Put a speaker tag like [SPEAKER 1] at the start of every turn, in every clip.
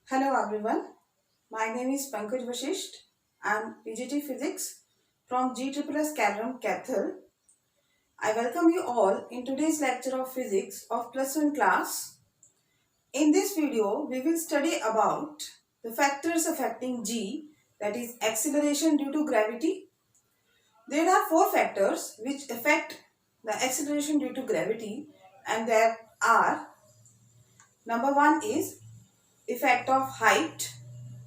[SPEAKER 1] Hello everyone, my name is Pankaj Vashisht. I am PGT Physics from GSSS Calram Cathal. I welcome you all in today's lecture of Physics of Plus 1 class. In this video, we will study about the factors affecting G, that is acceleration due to gravity. There are four factors which affect the acceleration due to gravity, and there are: number one is effect of height,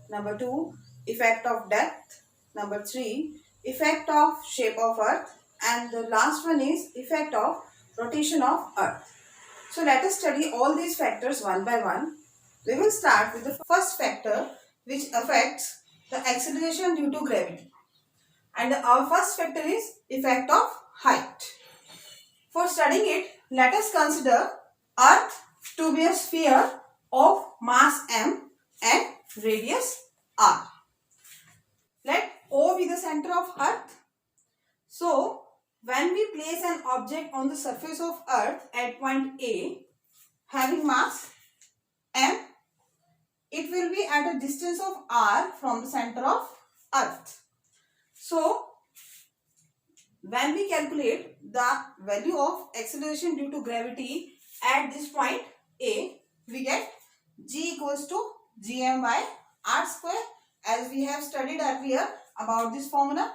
[SPEAKER 1] number 2 effect of depth, number 3 effect of shape of earth, and the last one is effect of rotation of earth. So let us study all these factors one by one. We will start with the first factor which affects the acceleration due to gravity, and our first factor is effect of height. For studying it, let us consider earth to be a sphere of mass m and radius r. Let O be the center of earth. So, when we place an object on the surface of earth at point A having mass m, it will be at a distance of r from the center of earth. So, when we calculate the value of acceleration due to gravity at this point A, we get G equals to gm by r square, as we have studied earlier about this formula.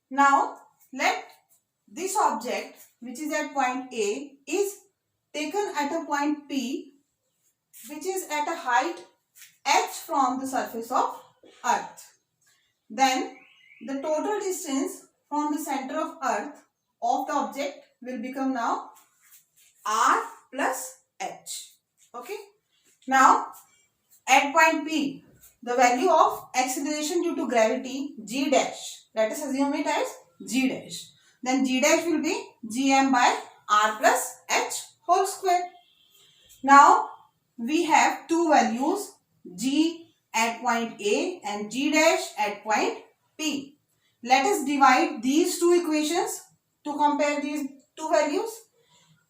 [SPEAKER 1] Now, let this object which is at point A is taken at a point P which is at a height h from the surface of earth. Then the total distance from the center of earth of the object will become now r plus h. Okay. Now, at point P, the value of acceleration due to gravity g dash, let us assume it as g dash, then g dash will be gm by r plus h whole square. Now, we have two values, g at point A and g dash at point P. Let us divide these two equations to compare these two values.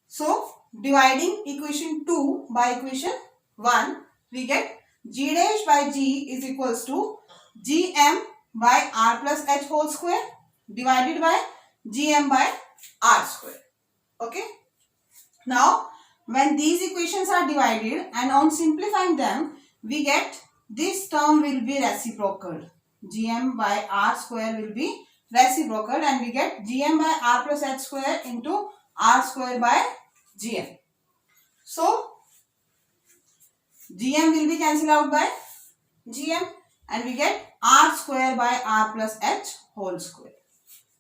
[SPEAKER 1] So, dividing equation 2 by equation 1, we get g dash by g is equals to gm by r plus h whole square divided by gm by r square. Okay. Now, when these equations are divided and on simplifying them, we get this term will be reciprocal. Gm by r square will be reciprocal, and we get gm by r plus h square into r square by gm. So, gm will be cancelled out by gm and we get r square by r plus h whole square.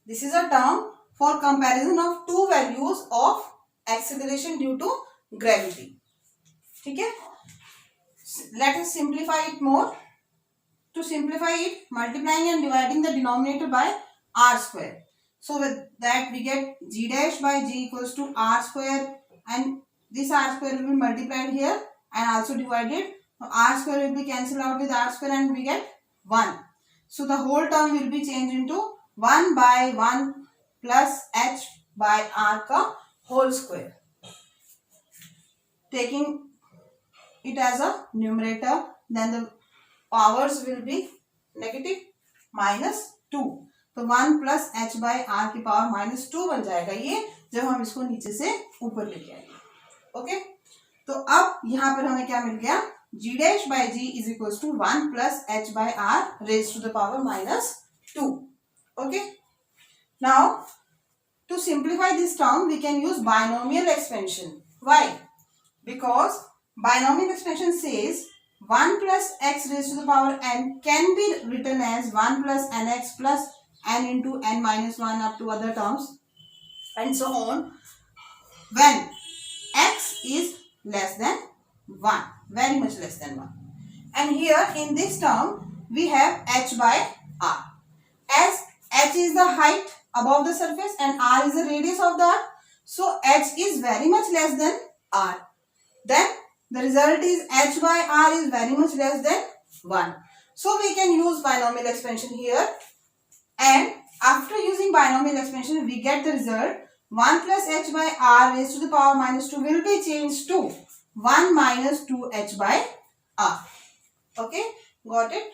[SPEAKER 1] This is a term for comparison of two values of acceleration due to gravity. Okay? Let us simplify it more. To simplify it, multiplying and dividing the denominator by r square. So with that we get g dash by g equals to r square, and this r square will be multiplied here and also divided. So r square will be cancelled out with r square and we get 1. So the whole term will be changed into 1 by 1 plus h by r ka whole square. Taking it as a numerator, then the powers will be negative minus 2. तो 1 plus h by r की power minus 2 बन जाएगा ये, जब हम इसको नीचे से ऊपर लेके आएंगे. ओके. तो अब यहाँ पर हमें क्या मिल गया, g dash by g is equals to 1 plus h by r raise to the power minus 2. Okay. Now to simplify this term we can use binomial expansion. Why? Because binomial expansion says 1 plus x raised to the power n can be written as 1 plus nx plus n into n minus 1 up to other terms and so on when x is less than 1, very much less than 1. And here in this term we have h by r. As h is the height above the surface and r is the radius of the earth, so h is very much less than r. Then the result is h by r is very much less than 1. So we can use binomial expansion here, and after using binomial expansion we get the result 1 plus h by r raised to the power minus 2 will be changed to 1 minus 2h by r. Okay, got it?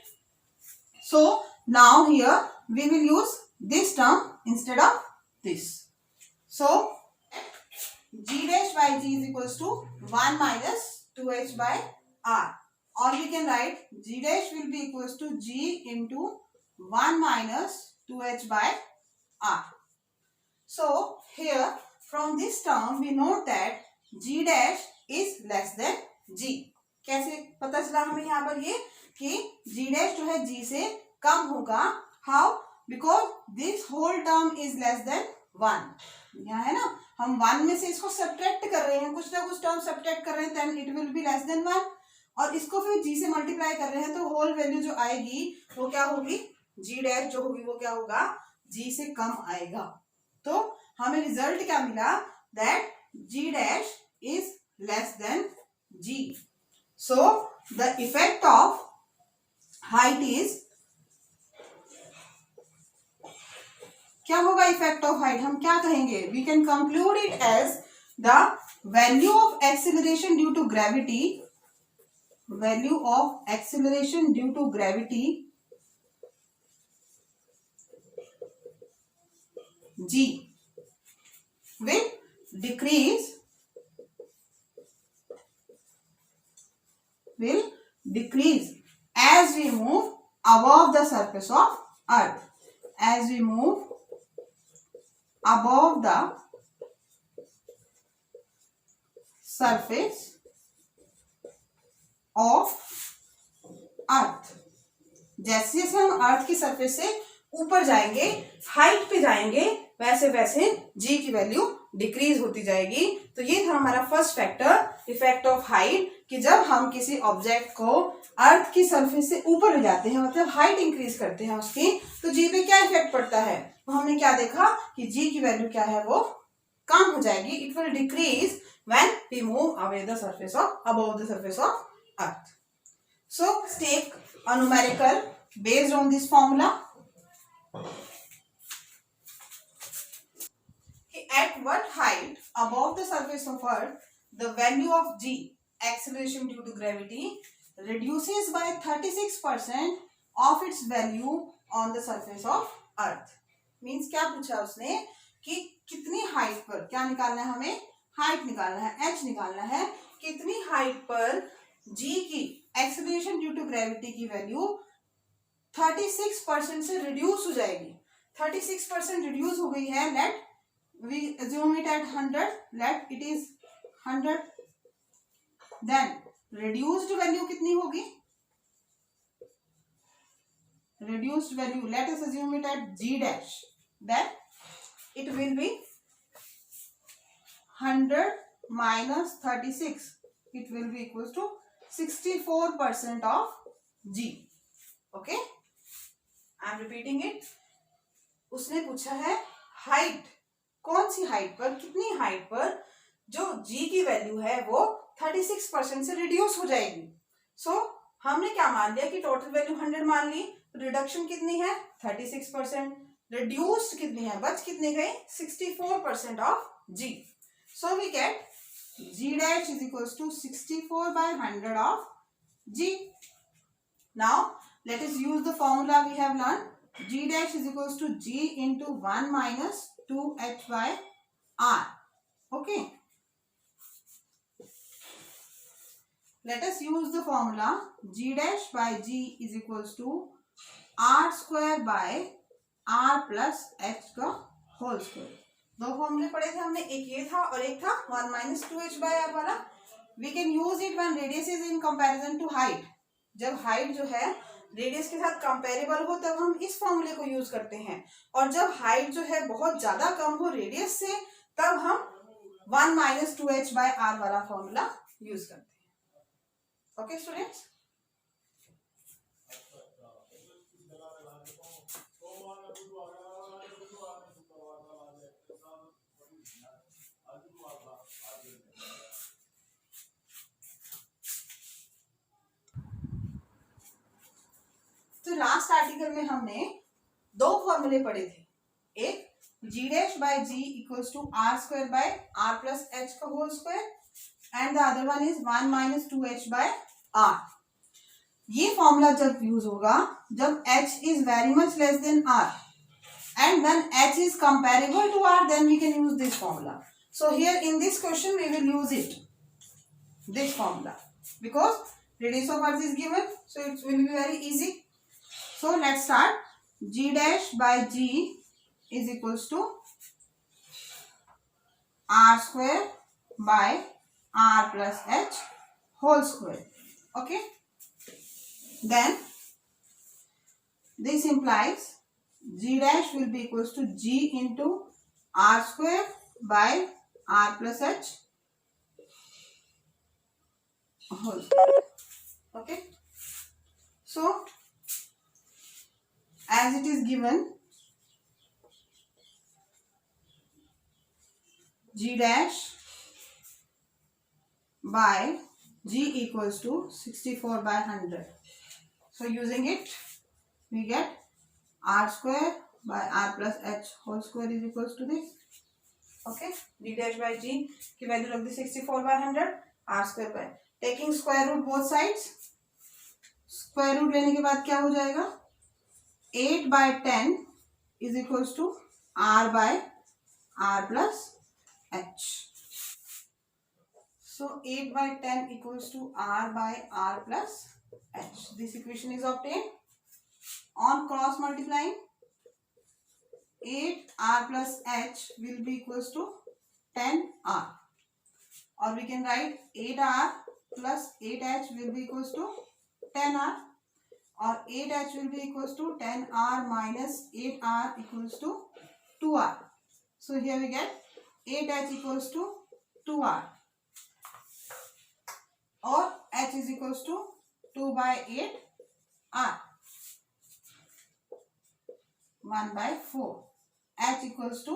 [SPEAKER 1] So now here we will use this term instead of this. So g dash by g is equals to 1 minus 2h by r, or we can write g dash will be equals to g into 1 minus 2h by r. So here from this term we note that g dash is less than g. कैसे पता चला हमें यहाँ पर ये कि g dash जो है g से कम होगा. How? Because this whole term is less than 1. यहाँ है ना, हम 1 में से इसको सब्ट्रैक्ट कर रहे हैं, कुछ ना कुछ टर्म सब्ट्रैक्ट कर रहे हैं, then it will be less than 1. और इसको फिर g से मल्टीप्लाई कर रहे हैं तो होल वैल्यू जो आएगी वो क्या होगी, g डैश जो होगी वो क्या होगा, g से कम आएगा. तो हमें रिजल्ट क्या मिला, that g dash is less than g. So the effect of height is, क्या होगा इफेक्ट ऑफ हाइट, हम क्या कहेंगे, we can conclude it as the value of acceleration due to gravity, value of acceleration due to gravity g will decrease as we move above the surface of earth. As we move above the surface of earth. जैसे जैसे हम अर्थ की surface से ऊपर जाएंगे, height पे जाएंगे, वैसे वैसे g की वैल्यू डिक्रीज होती जाएगी. तो ये था हमारा first factor, effect of height, कि जब हम किसी ऑब्जेक्ट को अर्थ की सरफेस से ऊपर ले जाते हैं, मतलब हाइट इंक्रीज करते हैं उसकी, तो जी पे क्या इफेक्ट पड़ता है. तो हमने क्या देखा कि जी की वैल्यू क्या है, वो कम हो जाएगी. It will decrease when we move away the surface of above the surface of earth. So take a numerical based on this formula. At what height above the surface of earth the value of g, acceleration due to gravity, reduces by 36% of its value on the surface of earth. Means क्या पूछा उसने कि कितनी height पर, क्या निकालना है हमें, हाइट निकालना है, h निकालना है, कितनी हाइट पर g की एक्सेलरेशन ड्यू टू ग्रेविटी की वैल्यू 36% से रिड्यूस हो जाएगी. 36% रिड्यूस हो गई है. Let we assume it at 100, let it is 100, then reduced value कितनी होगी, reduced value let us assume it at g dash, then it will be 100 minus 36, it will be equals to 64% of g. Okay, I am repeating it. उसने पूछा है height, कौन सी height पर, कितनी height पर जो g की वैल्यू है वो 36% से रिड्यूस हो जाएगी. सो हमने क्या मान लिया कि टोटल वैल्यू 100 मान ली, रिडक्शन कितनी है 36%, रिड्यूस्ड कितनी है, बच कितनी गई 64% of g. So we get g dash is equals to 64 by 100 of g. Now let us use the formula we have learn. g dash is equals to g into 1 minus 2h by r. Okay, let us use the formula g dash by g is equals to r square by r plus h का whole square. दो फॉर्मूले पढ़े थे हमने, एक ये था और एक था 1 minus 2h by r वाला. We can use it when radius is in comparison to height. जब हाइट जो है रेडियस के साथ कंपेरेबल हो तब हम इस फॉर्मूले को यूज करते हैं, और जब हाइट जो है बहुत ज्यादा कम हो रेडियस से तब हम 1 minus 2h by r वाला फॉर्मूला यूज करते हैं. ओके स्टूडेंट्स, तो लास्ट आर्टिकल में हमने दो फॉर्मूले पढ़े थे, एक g dash by g equals to r square by r plus h का whole square, and the other one is 1 minus 2h by r. ये फॉर्मूला जब यूज होगा जब h is very much less than r and then h is comparable to r, then we can use this formula. So here in this question we will use it, this formula, because radius of earth is given, so it will be very easy. So let's start. G dash by g is equals to r square by r plus h whole square. Okay, then this implies g dash will be equals to g into r square by r plus h whole square. Okay, so as it is given, g dash by g equals to 64 by 100. So using it we get r square by r plus h whole square is equals to this. Okay, d dash by g की value रख दी 64 by 100, r square by taking square root both sides. Square root लेने के बाद क्या हो जाएगा, 8 by 10 is equals to r by r plus h. So 8 by 10 equals to r by r plus h. This equation is obtained on cross multiplying. 8r plus h will be equals to 10r, or we can write 8r plus 8h will be equals to 10r, or 8h will be equals to 10r minus 8r equals to 2r. So here we get 8h equals to 2r, or h is equals to 2 by 8r, 1 by 4. H equals to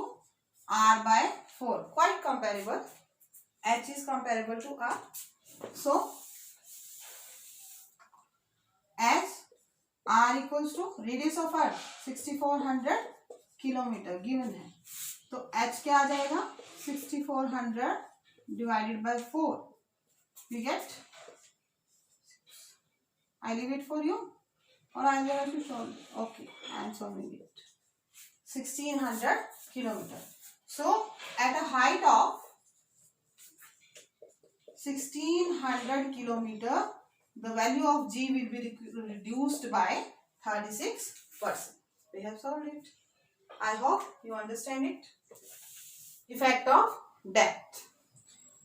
[SPEAKER 1] r by 4. Quite comparable. H is comparable to r. So as r equals to radius of earth 6400 kilometre given है, तो h क्या आ जाएगा, 6400 divided by 4. We get, I leave it for you or I will have to solve. Okay, I am solving it. 1600 kilometer. So at a height of 1600 kilometer, the value of g will be reduced by 36%. We have solved it. I hope you understand it. Effect of depth.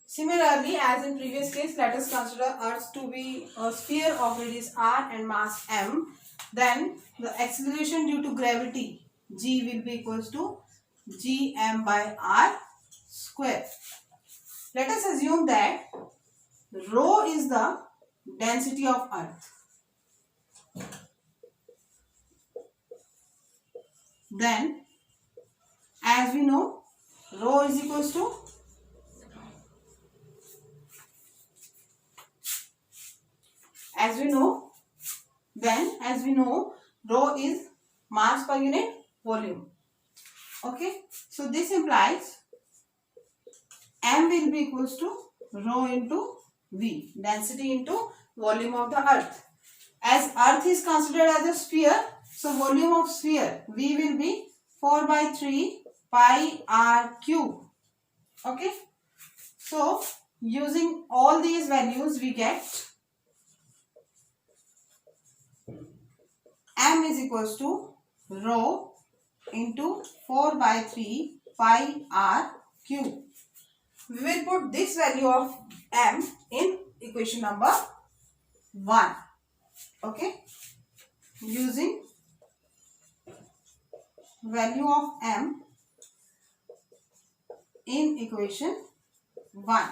[SPEAKER 1] Similarly, as in previous case, let us consider Earth to be a sphere of radius r and mass m. Then the acceleration due to gravity g will be equals to gm by r square. Let us assume that rho is the density of Earth. Then, as we know, rho is equals to rho is mass per unit volume. Okay, so this implies m will be equals to rho into v, density into volume of the earth. As earth is considered as a sphere, so volume of sphere v will be 4 by 3 pi r cube. Okay, so using all these values we get m is equals to rho into 4 by 3 pi r cube. We will put this value of m in equation number 1. Okay, using value of m in equation 1,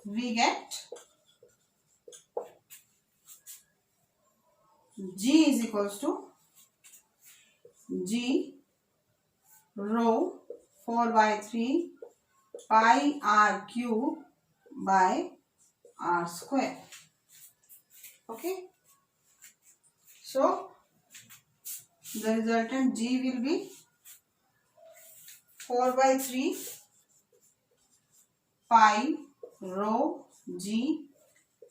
[SPEAKER 1] we get g is equals to g rho 4 by 3 pi r cube by r square. Okay, so the resultant g will be 4 by 3 pi rho g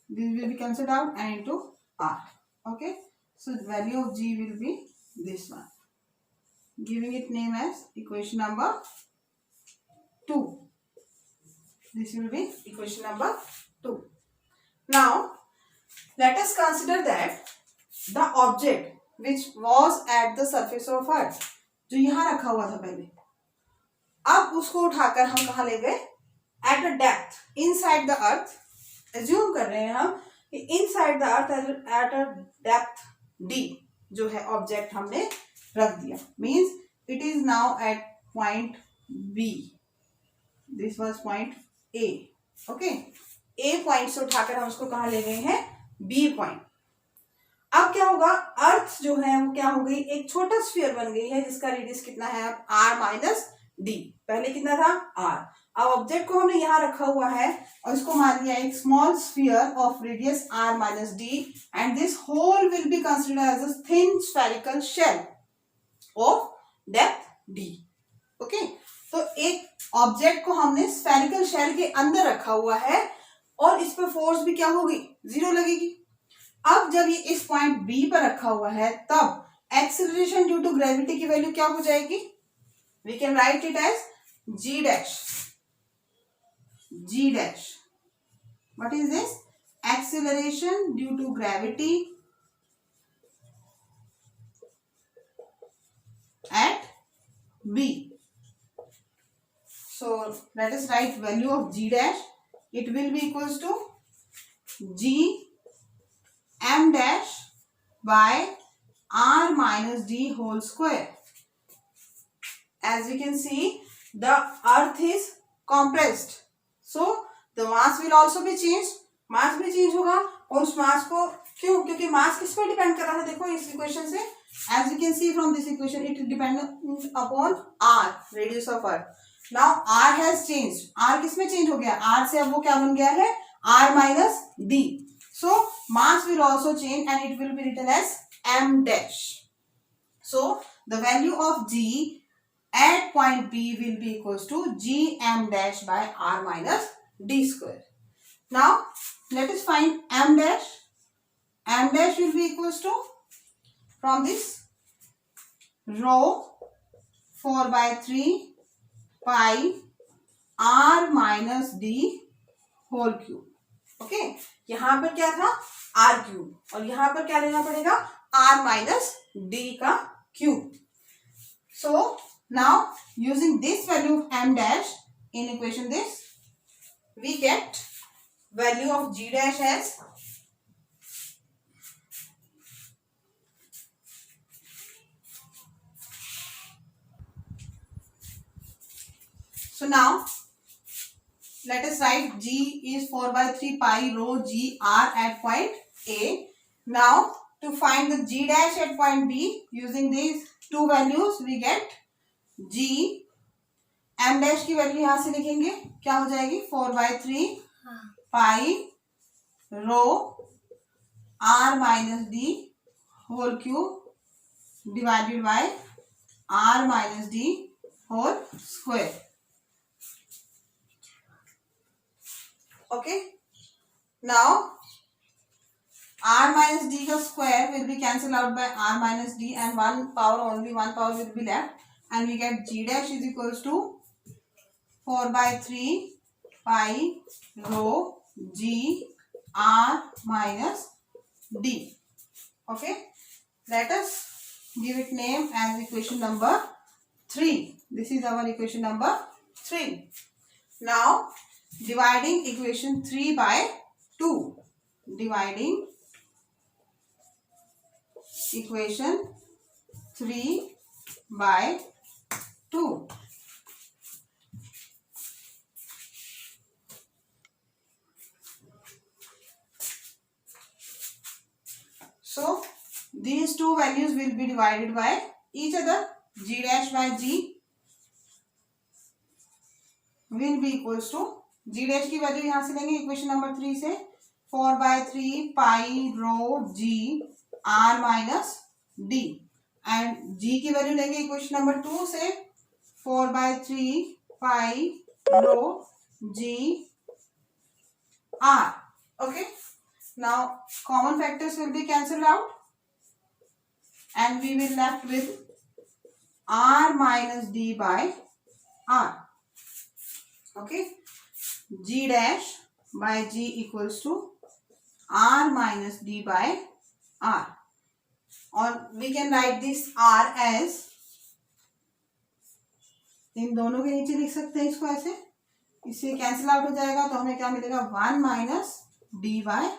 [SPEAKER 1] this will be cancelled out and into r. Okay, so the value of g will be this one, giving it name as equation number 2. This will be equation number 2. Now let us consider that the object which was at the surface of earth, जो यहाँ रखा हुआ था पहले, अब उसको उठाकर हम कहाँ ले गए, at a depth inside the earth. Assume कर रहे हैं हम कि inside the earth at a depth D जो है ऑब्जेक्ट हमने रख दिया. Means it is now at point B. This was point A. Okay, A point से उठाकर हम उसको कहाँ ले गए हैं, बी पॉइंट. अब क्या होगा, अर्थ जो है वो क्या हो गई, एक छोटा स्फीयर बन गई है जिसका रेडियस कितना है, आर माइनस डी. पहले कितना था, आर. अब ऑब्जेक्ट को हमने यहाँ रखा हुआ है और इसको मान लिया एक small sphere of radius R minus D, and this whole will be considered as a thin spherical shell of depth D. Okay, तो एक ऑब्जेक्ट को हमने स्फेरिकल शेल के अंदर रखा हुआ है और इस पर फोर्स भी क्या होगी, 0 लगेगी. अब जब ये इस पॉइंट बी पर रखा हुआ है तब एक्सेलरेशन ड्यू टू ग्रेविटी की वैल्यू क्या हो जाएगी, we can write it as g dash. G dash, what is this, acceleration due to gravity at B. So let us write value of g dash. It will be equals to g m dash by r minus d whole square. As we can see, the earth is compressed, so the mass will also be changed. मास भी change होगा और उस मास को क्यों, क्योंकि मास किस पर depend कर रहा है, देखो इस इक्वेशन से. As you can see from this equation, it depends upon r, radius of earth. Now r has changed. r किस में चेंज हो गया, r से अब वो क्या बन गया है, r minus d. So mass will also change and it will be written as m dash. So the value of g at point B will be equals to g m dash by r minus d square. Now let us find m dash. M dash will be equals to, from this, rho 4 by 3 pi r minus d whole cube. Okay, यहां पर क्या था, r cube, और यहां पर क्या लेना पड़ेगा, r माइनस d का cube. So now using this value of m dash in equation this, we get value of g dash as so now let us write g is 4 by 3 pi rho g r at point A. Now to find the g dash at point B, using these two values we get g. m dash की value यहां से लिखेंगे, क्या हो जाएगी, 4 by 3 pi rho r minus d whole cube divided by r minus d whole square. Okay, now r minus d का square will be cancelled out by r minus d and only one power will be left, and we get g dash is equals to 4 by 3 pi rho g r minus d. Okay, let us give it name as equation number 3. This is our equation number 3. Now dividing equation 3 by 2, dividing equation 3 by 2. So these two values will be divided by each other. G dash by g will be equals to, g dash की value यहां से लेंगे equation number 3 से, 4 by 3 pi rho g r minus d, and g की value लेंगे equation number 2 से, 4 by 3 pi rho g r. Okay, Now common factors will be cancelled out and we will left with r minus d by r. Okay, g dash by g equals to r minus d by r, or we can write this r as, इन दोनों के नीचे लिख सकते हैं इसको ऐसे, इससे cancel out हो जाएगा तो हमें क्या मिलेगा 1 minus d by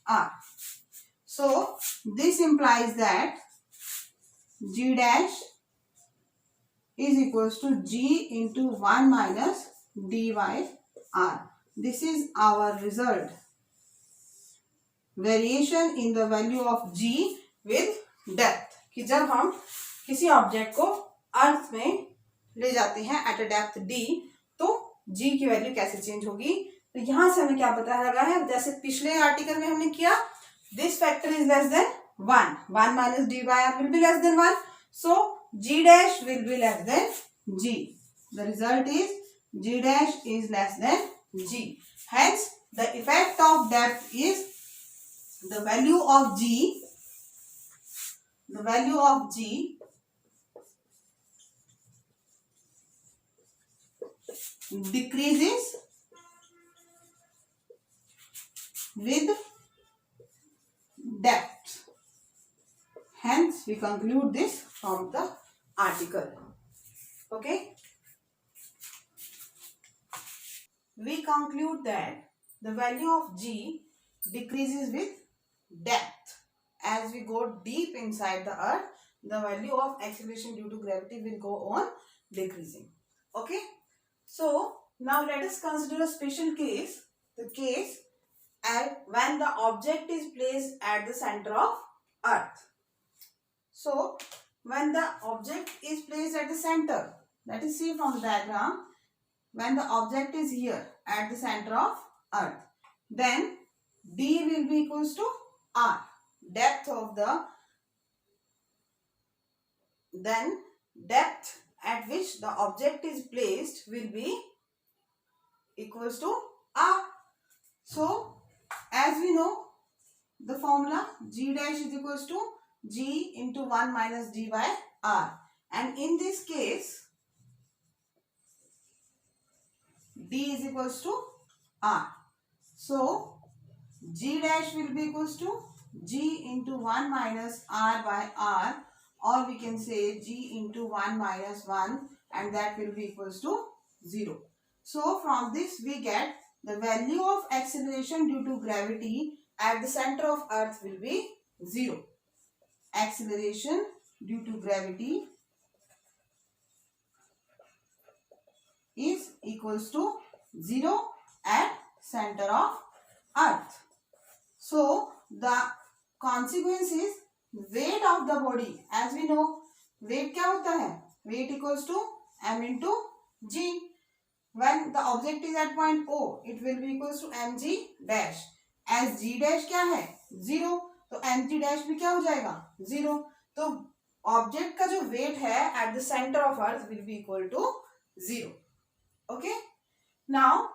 [SPEAKER 1] r. So this implies that g dash is equals to g into 1 minus d by r. This is our result. Variation in the value of g with depth. कि जब हम किसी object को अर्थ में ले जाते हैं eight a depth d, तो g की वैल्यू कैसे चेंज होगी. तो यहां से हमें क्या पता लगा है, जैसे पिछले आर्टिकल में हमने किया, this factor is less than 1, 1 minus d by r will be less than 1, so g dash will be less than g. The result is g dash is less than g. Hence the effect of depth is the value of g decreases with depth. Hence we conclude this from the article. Okay, we conclude that the value of g decreases with depth. As we go deep inside the earth, the value of acceleration due to gravity will go on decreasing. Okay, so now let us consider a special case, the case at when the object is placed at the center of earth. So when the object is placed at the center, let us see from the diagram, when the object is here at the center of earth, then d will be equals to r, depth of the, then depth at which the object is placed will be equals to r. So as we know the formula, g dash is equals to g into 1 minus d by r, and in this case d is equals to r. So g dash will be equals to g into 1 minus r by r, or we can say g into 1 minus 1, and that will be equals to 0. So from this we get the value of acceleration due to gravity at the center of earth will be 0. Acceleration due to gravity is equals to 0 at center of earth. So the consequence is weight of the body. As we know, weight क्या होता है, weight equals to m into g. When the object is at point O, it will be equals to mg dash. As g dash क्या है 0, तो mg dash भी क्या हो जाएगा 0. तो ऑब्जेक्ट का जो वेट है at the centre of earth will be equal to 0. Okay, now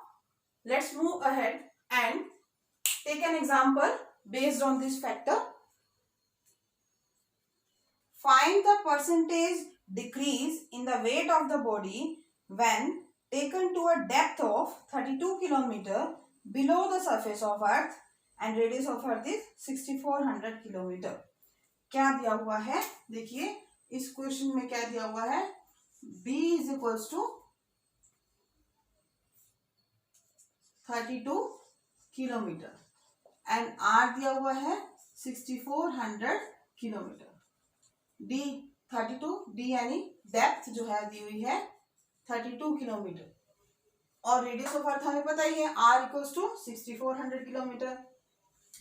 [SPEAKER 1] let's move ahead and take an example based on this factor. Find the percentage decrease in the weight of the body when taken to a depth of 32 km below the surface of earth and radius of earth is 6400 km. क्या दिया हुआ है, देखिए इस question में क्या दिया हुआ है, b is equals to 32 kilometre and r दिया हुआ है 6400 किलोमीटर. d 32, d यानी डेप्थ जो है दी हुई है 32 किलोमीटर, और रेडियस ऑफ अर्थ हमें पता ही है r इक्वल्स टू 6400 किलोमीटर.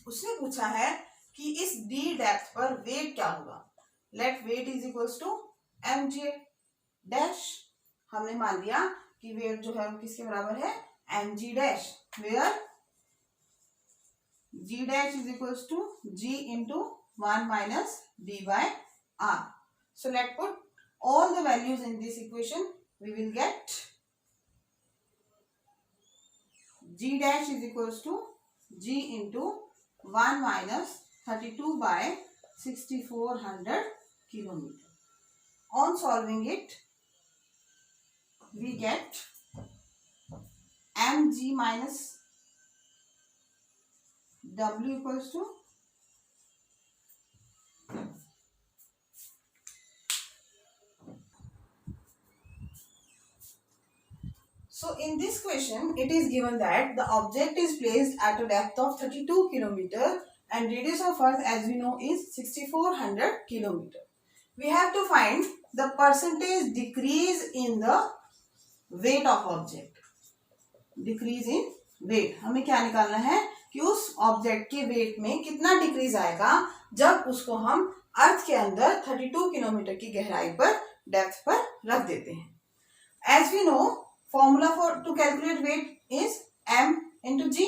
[SPEAKER 1] उसने पूछा है कि इस d डेप्थ पर वेट क्या होगा. Let weight is equals to mg dash. हमने मान लिया कि वेट जो है वो किसके बराबर है mg dash, where g dash is equals to g into 1 minus d by r. So let's put all the values in this equation. We will get g dash is equals to g into 1 minus 32 by 6400 kilometer. On solving it, we get mg minus w equals to So in this question, it is given that the object is placed at a depth of 32 km and radius of Earth, as we know, is 6400 km. We have to find the percentage decrease in the weight of object. Decrease in weight. हमें क्या निकालना है कि उस object के wait में कितना decrease आएगा जब उसको हम अर्थ के अंदर 32 किलोमीटर की गहराई पर डेप्थ पर रख देते हैं. As we know, formula to calculate weight is m into g.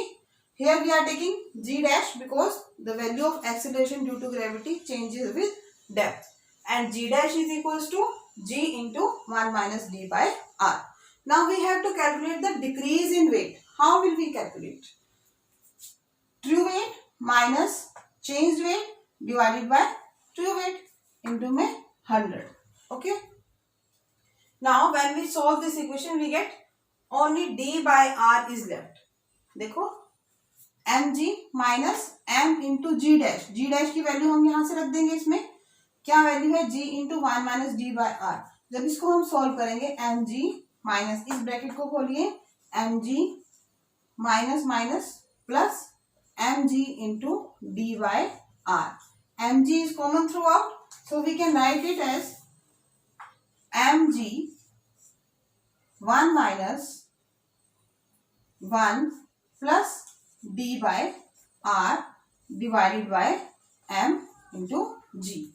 [SPEAKER 1] Here we are taking g dash because the value of acceleration due to gravity changes with depth, and g dash is equals to g into 1 minus d by r. Now we have to calculate the decrease in weight. How will we calculate? True weight minus changed weight divided by true weight into 100. Okay. Now when we solve this equation, we get only d by r is left. देखो mg minus m into g dash. g dash की value हम यहाँ से रख देंगे. इसमें क्या value है? g into 1 minus d by r. जब इसको हम सॉल्व करेंगे, mg माइनस, इस ब्रैकेट को खोलिए, mg minus minus plus mg into d by r. mg is common throughout, so we can write it as mg 1 minus 1 plus d by r divided by m into g.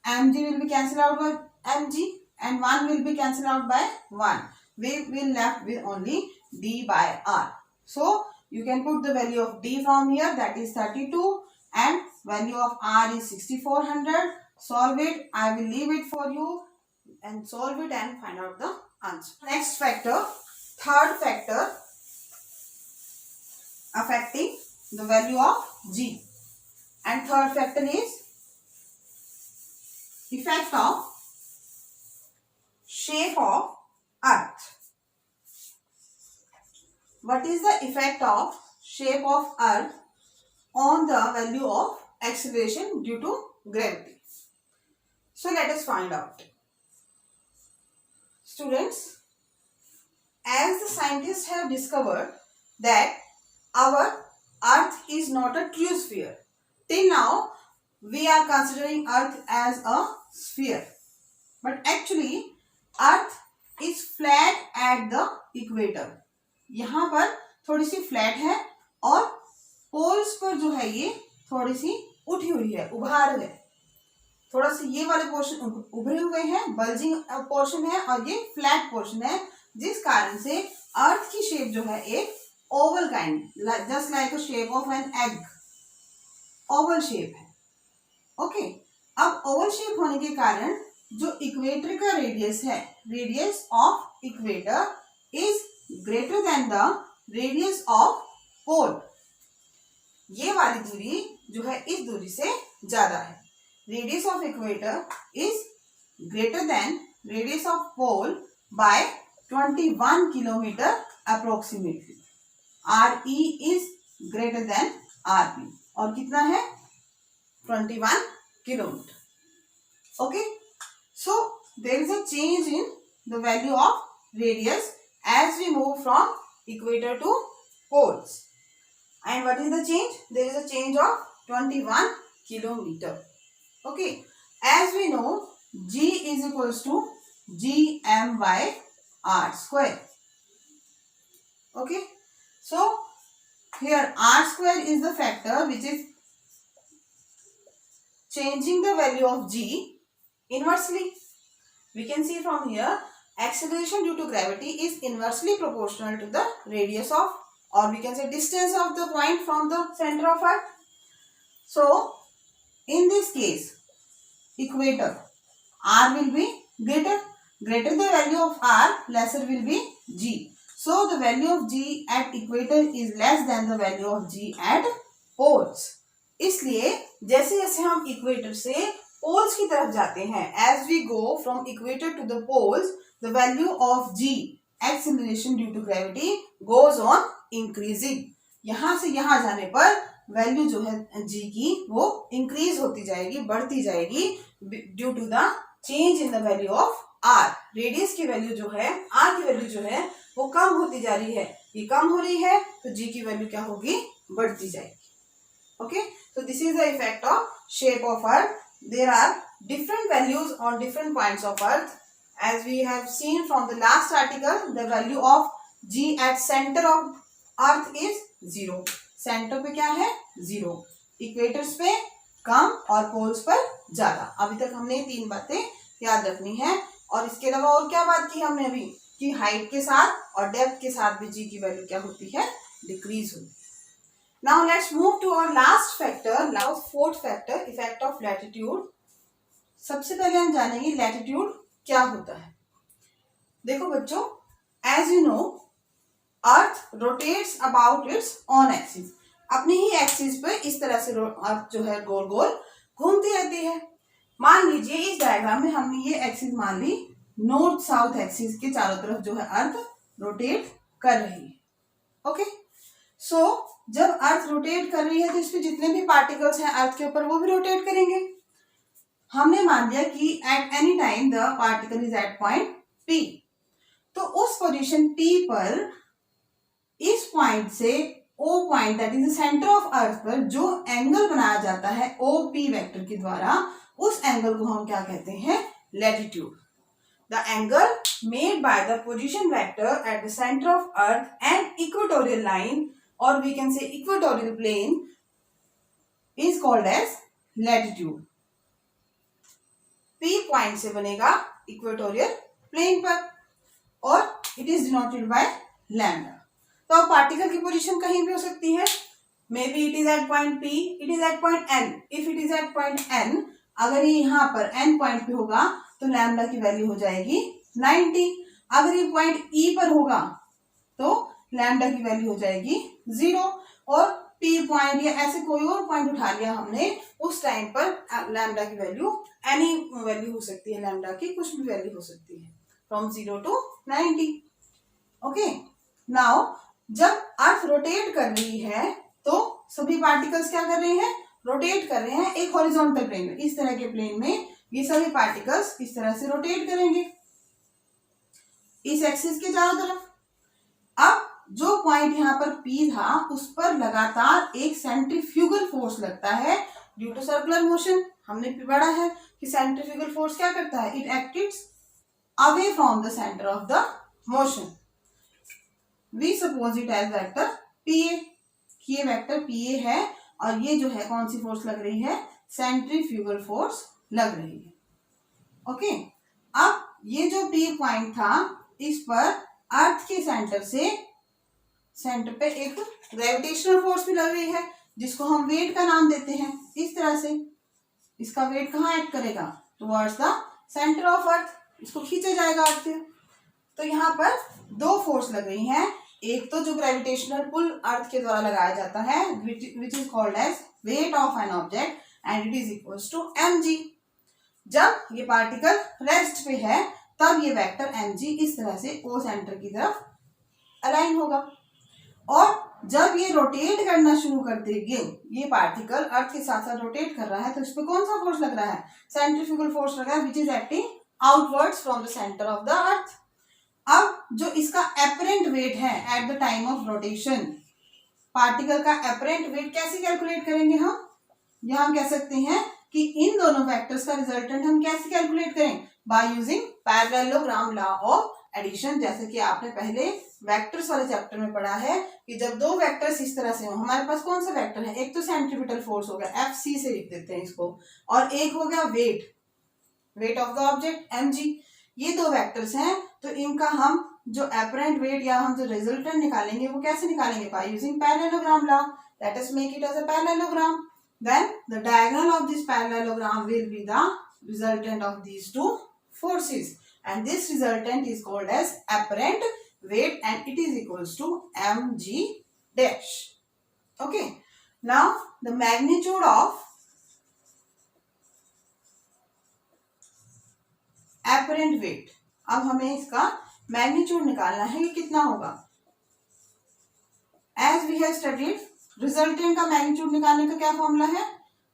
[SPEAKER 1] mg will be cancelled out by mg and 1 will be cancelled out by 1. We will left with only d by r. So you can put the value of d from here, that is 32, and value of r is 6400. Solve it. I will leave it for you and solve it and find out the answer. Next factor, third factor affecting the value of g, and third factor is effect of shape of earth. What is the effect of shape of earth on the value of acceleration due to gravity? So let us find out. Students, as the scientists have discovered that our earth is not a true sphere. Till now, we are considering earth as a sphere. But actually, earth is flat at the equator. यहाँ पर थोड़ी सी flat है और poles पर जो है ये थोड़ी सी उठी हुई है, उभार है. थोड़ा सा ये वाले पोर्शन उभरे हुए हैं, बल्जिंग पोर्शन है, और ये फ्लैट पोर्शन है, जिस कारण से अर्थ की शेप जो है एक oval kind, just like a shape of an egg, oval shape है. ओके. अब ओवल शेप होने के कारण जो इक्वेटर का रेडियस है, radius of equator is greater than the radius of pole. ये वाली दूरी जो है इस दूरी से ज्यादा है. Radius of equator is greater than radius of pole by 21 kilometer approximately. RE is greater than RP. और कितना है? 21 kilometer. Okay. So there is a change in the value of radius as we move from equator to poles. And what is the change? There is a change of 21 kilometer. Okay, as we know, G is equals to Gm by R square. Okay, so here R square is the factor which is changing the value of G inversely. We can see from here, acceleration due to gravity is inversely proportional to the radius of, or we can say distance of the point from the center of Earth. So in this case, equator, R will be greater the value of R, lesser will be G. So the value of G at equator is less than the value of G at poles. इसलिए जैसे जैसे हम equator से poles की तरफ जाते हैं, as we go from equator to the poles, the value of g acceleration due to gravity goes on increasing. यहां से यहां जाने पर वैल्यू जो है जी की वो इंक्रीज होती जाएगी, बढ़ती जाएगी, due to the change in the value of r. Radius की वैल्यू जो है, आर की वैल्यू जो है वो कम होती जा रही है, ये कम हो रही है तो जी की वैल्यू क्या होगी, बढ़ती जाएगी। Okay, so this is the effect of shape of earth. There are different values on different points of earth. As we have seen from the last article, the value of g at center of earth is 0. Center पे क्या है, 0. Equators पे कम और poles पर ज्यादा। अभी तक हमने तीन बातें याद रखनी है। और इसके अलावा और क्या बात की हमने अभी, कि हाइट के साथ और डेप्थ के साथ भी जी की वैल्यू क्या होती है, डिक्रीज होती है। Now let's move to our last factor, last fourth factor, effect of latitude. सबसे पहले हम जानेंगे लैटिट्यूड क्या होता है। देखो बच्चों, as you know, earth rotates about it's on axis, अपनी ही एक्सिस पे इस तरह से अर्थ जो है गोल गोल घूमती रहती है। मान लीजिए इस डायग्राम में हमने ये एक्सिस मान ली, नॉर्थ साउथ एक्सिस के चारों तरफ जो है अर्थ रोटेट कर रही है। ओके, सो जब अर्थ रोटेट कर रही है तो इसमें जितने भी पार्टिकल्स हैं अर्थ के ऊपर वो भी रोटेट करेंगे। हमने मान लिया कि at any time the particle is at point P, तो उस पोजीशन P पर इस पॉइंट से O point that is the centre of अर्थ पर जो एंगल बनाया जाता है OP वेक्टर के द्वारा, उस एंगल को हम क्या कहते हैं, latitude. The angle made by the position vector eight the centre of earth and equatorial line, or we can say equatorial plane, is called as latitude. P point से बनेगा इक्वेटोरियल प्लेन पर और it is denoted by lambda. तो अब particle की position कहीं भी हो सकती है, may be it is at point P, it is at point N. If it is at point N, अगर ये यहाँ पर N पॉइंट पे होगा तो लैम्डा की वैल्यू हो जाएगी 90. अगर ये पॉइंट E पर होगा तो लैम्डा की वैल्यू हो जाएगी 0. और P पॉइंट या ऐसे कोई और पॉइंट उठा लिया हमने, उस टाइम पर लैम्डा की वैल्यू एनी वैल्यू हो सकती है, लैम्डा की कुछ भी वैल्यू हो सकती है, फ्रॉम 0 to 90. ओके, नाउ जब अर्थ रोटेट कर रही है तो सभी पार्टिकल्स क्या कर रहे हैं, रोटेट कर रहे हैं एक हॉरिजॉन्टल प्लेन में। इस तरह के प्लेन में ये सभी पार्टिकल्स इस तरह से रोटेट करेंगे इस एक्सिस के चारों तरफ। अब जो पॉइंट यहाँ पर P था उस पर लगातार एक सेंट्रीफ्यूगल फोर्स लगता है ड्यू टू सर्कुलर मोशन। हमने पढ़ा है कि सेंट्रीफ्यूगल फोर्स क्या करता है, it acts away from the centre of the motion. We suppose it as vector PA, ये वेक्टर PA है और ये जो है कौन सी फोर्स लग रही है, सेंट्रीफ्यूगल फोर्स लग रही है। ओके, अब ये जो P पॉइंट था इस पर अर्थ के सेंटर पे एक ग्रेविटेशनल फोर्स भी लग रही है जिसको हम वेट का नाम देते हैं। इस तरह से इसका वेट कहाँ एक्ट करेगा, टुवर्ड्स द सेंटर ऑफ अर्थ, इसको खींचा जाएगा अर्थ से। तो यहाँ पर दो फोर्स लग रही हैं, एक तो जो ग्रेविटेशनल पुल अर्थ के द्वारा लगाया जाता है which is called as weight of an object and it is equals to mg। जब ये पार्टिकल रेस्ट पे है तब ये वेक्टर mg इस तरह से O सेंटर की तरफ अलाइन होगा। और जब ये रोटेट करना शुरू कर देंगे, ये पार्टिकल अर्थ के साथ साथ रोटेट कर रहा है, तो इस पे कौन सा फोर्स लग रहा है, सेंट्रीफ्यूगल फोर्स लग रहा है which is acting outwards from the centre of the earth. अब जो इसका एपरेंट वेट है at the time of rotation, particle का एपरेंट वेट कैसे कैलकुलेट करेंगे हम, यह हम कह सकते हैं कि इन दोनों वेक्टर्स का रिजल्टेंट हम कैसे कैलकुलेट करें, by using parallelogram law of addition. जैसे कि आपने पहले वेक्टर्स वाले चैप्टर में पढ़ा है कि जब दो वेक्टर्स इस तरह से हो, हमारे पास कौन सा वेक्टर है, एक तो सेंट्रीपिटल फोर्स हो गया FC से लिख देते हैं इसको, और एक हो गया wait of the object mg। ये दो वेक्टर्स हैं, तो इनका हम जो एपरेंट वेट या हम जो रिजल्टेंट निकालेंगे वो कैसे निकालेंगे, by using parallelogram law. Let us make it as a parallelogram, then the diagonal of this parallelogram will be the resultant of these two forces, and this resultant is called as apparent weight and it is equals to mg dash. Okay, Now the magnitude of apparent weight, अब हमें इसका magnitude निकालना है कि कितना होगा. As we have studied, resultant का magnitude निकालने का क्या फॉर्मूला है,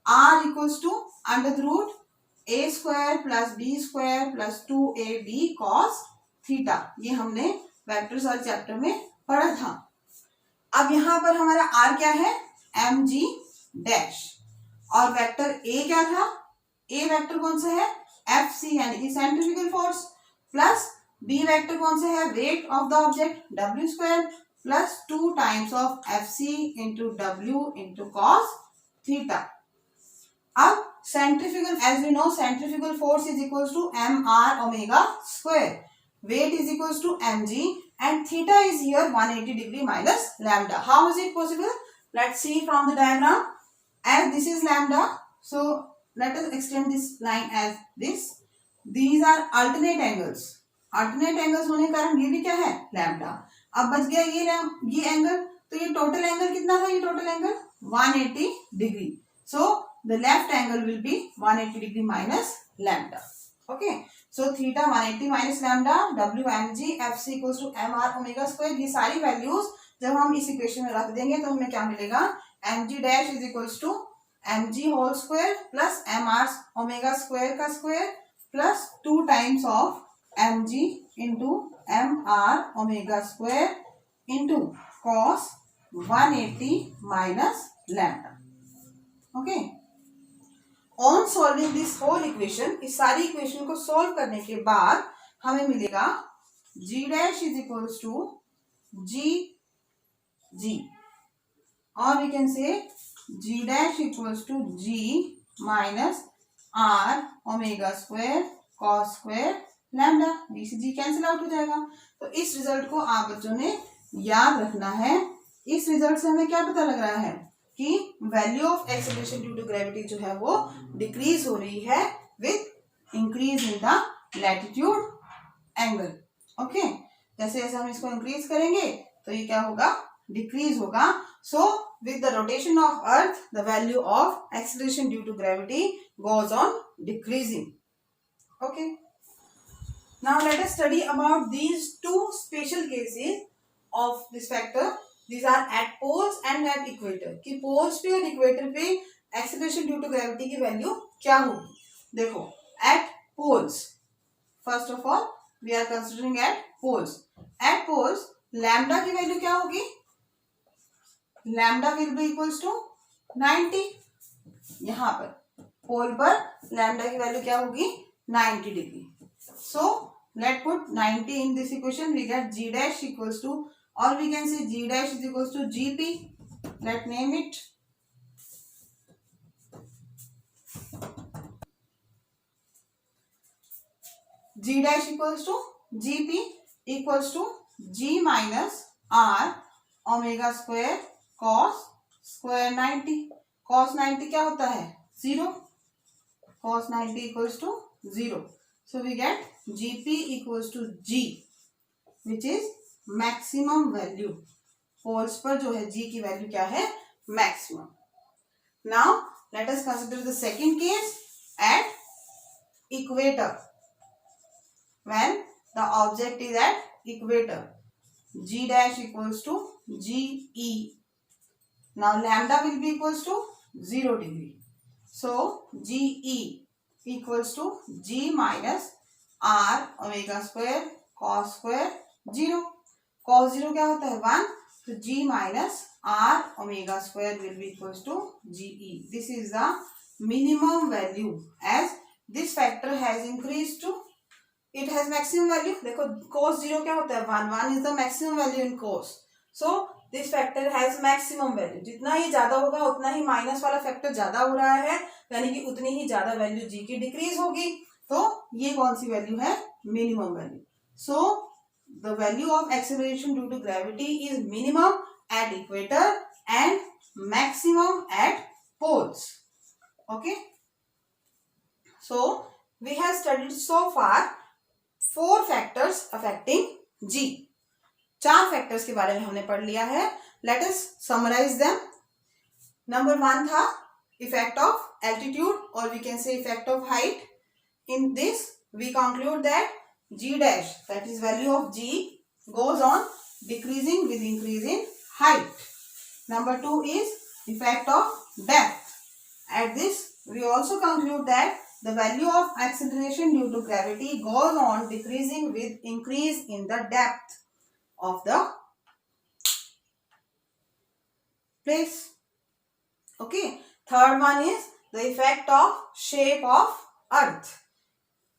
[SPEAKER 1] r equals to under the root a square plus b square plus 2ab cos theta. ये हमने वेक्टर्स वाले चैप्टर में पढ़ा था. अब यहां पर हमारा r क्या है, mg डैश, और वेक्टर a क्या था, a वेक्टर कौन सा है, fc यानी कि centrifugal force, plus b vector कौन सा है, weight of the object w square plus 2 times of fc into w into cos theta. अब centrifugal, as we know centrifugal force is equals to mr omega square, weight is equals to mg, and theta is here 180 degree minus lambda. How is it possible? Let's see from the diagram. As this is lambda, so let us extend this line as this. These are alternate angles. Alternate angles होने के कारण ये भी क्या है, lambda. अब बच गया ये एंगल, तो ये टोटल एंगल कितना था, ये total angle 180 degree. So the left angle will be 180 degree minus lambda. Okay. So theta 180 minus lambda, w mg fc equals to mr omega square. ये सारी वैल्यूज जब हम इस इक्वेशन में रख देंगे तो हमें क्या मिलेगा, mg dash is equals to mg whole square plus mr omega square का square plus 2 times of mg into mr omega square into cos 180 minus lambda. Okay. On solving this whole equation, इस सारी equation को solve करने के बाद हमें मिलेगा g dash is equals to g, और we can say g dash equals to g minus r omega square cos square lambda. g से g कैंसिल आउट हो जाएगा. तो इस रिजल्ट को आप बच्चों ने याद रखना है. इस रिजल्ट से हमें क्या पता लग रहा है कि value of acceleration due to gravity जो है वो डिक्रीज हो रही है with increase in the latitude angle. Okay. जैसे जैसे हम इसको इंक्रीज करेंगे तो ये क्या होगा, डिक्रीज होगा. So with the rotation of earth the value of acceleration due to gravity goes on decreasing. Okay. Now let us study about these two special cases of this factor. These are at poles and at equator. कि poles पे और equator पे acceleration due to gravity की value क्या होगी. देखो, at poles, first of all we are considering at poles. At poles lambda की value क्या होगी, lambda will be equals to 90. यहाँ पर पोल पर lambda की वैल्यू क्या होगी, 90 degree. So let put 90 in this equation. We get g dash equals to, or we can say g dash is equals to gp. Let name it. G dash equals to gp equals to g minus r omega square cos square 90. cos 90 क्या होता है, 0. cos 90 equals to 0. So we get gp equals to g, which is maximum value. Poles पर जो है g की value क्या है, maximum. Now let us consider the second case at equator. When the object is at equator, g dash equals to ge. Now lambda will be equals to 0 degree. So ge equals to g minus r omega square cos square 0. cos 0 क्या होता है, 1. तो g minus r omega square will be equals to ge. This is the minimum value as this factor has increase to, it has maximum value. देखो cos 0 क्या होता है, 1. 1 is the maximum value in cos. So this factor has maximum value. जितना ही ज्यादा होगा उतना ही minus वाला फैक्टर ज्यादा हो रहा है, यानी कि उतनी ही ज्यादा वैल्यू g की डिक्रीज होगी. तो ये कौन सी वैल्यू है, minimum value. So the value of acceleration due to gravity is minimum at equator and maximum at poles. Okay. So we have studied so far 4 factors affecting G. 4 factors के बारे में हमने पढ़ लिया है. Let us summarize them. Number 1 था effect of altitude और we can say effect of height. In this we conclude that g dash, that is value of g, goes on decreasing with increase in height. Number 2 is effect of depth. At this we also conclude that the value of acceleration due to gravity goes on decreasing with increase in the depth of the place. Okay. Third one is the effect of shape of earth.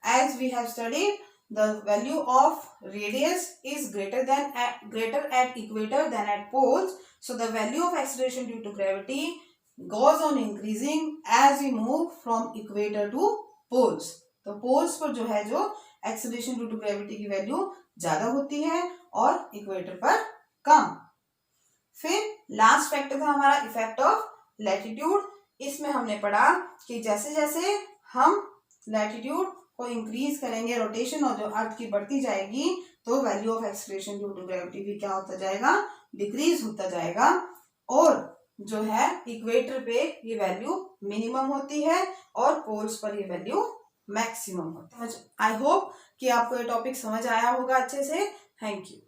[SPEAKER 1] As we have studied, the value of radius is greater at equator than at poles. So the value of acceleration due to gravity goes on increasing as we move from equator to poles. तो poles पर जो है जो acceleration due to gravity की value ज्यादा होती है और इक्वेटर पर कम. फिर लास्ट फैक्टर था हमारा इफेक्ट ऑफ लैटिट्यूड. इसमें हमने पढ़ा कि जैसे जैसे हम लैटिट्यूड को इंक्रीज करेंगे, रोटेशन और जो अर्थ की बढ़ती जाएगी, तो value of acceleration due to gravity भी क्या होता जाएगा, डिक्रीज होता जाएगा. और जो है इक्वेटर पे ये वैल्यू मिनिमम होती है और पोल्स पर ये वैल्यू मैक्सिमम होती है. आई होप कि आपको ये टॉपिक समझ आया होगा अच्छे से. Thank you.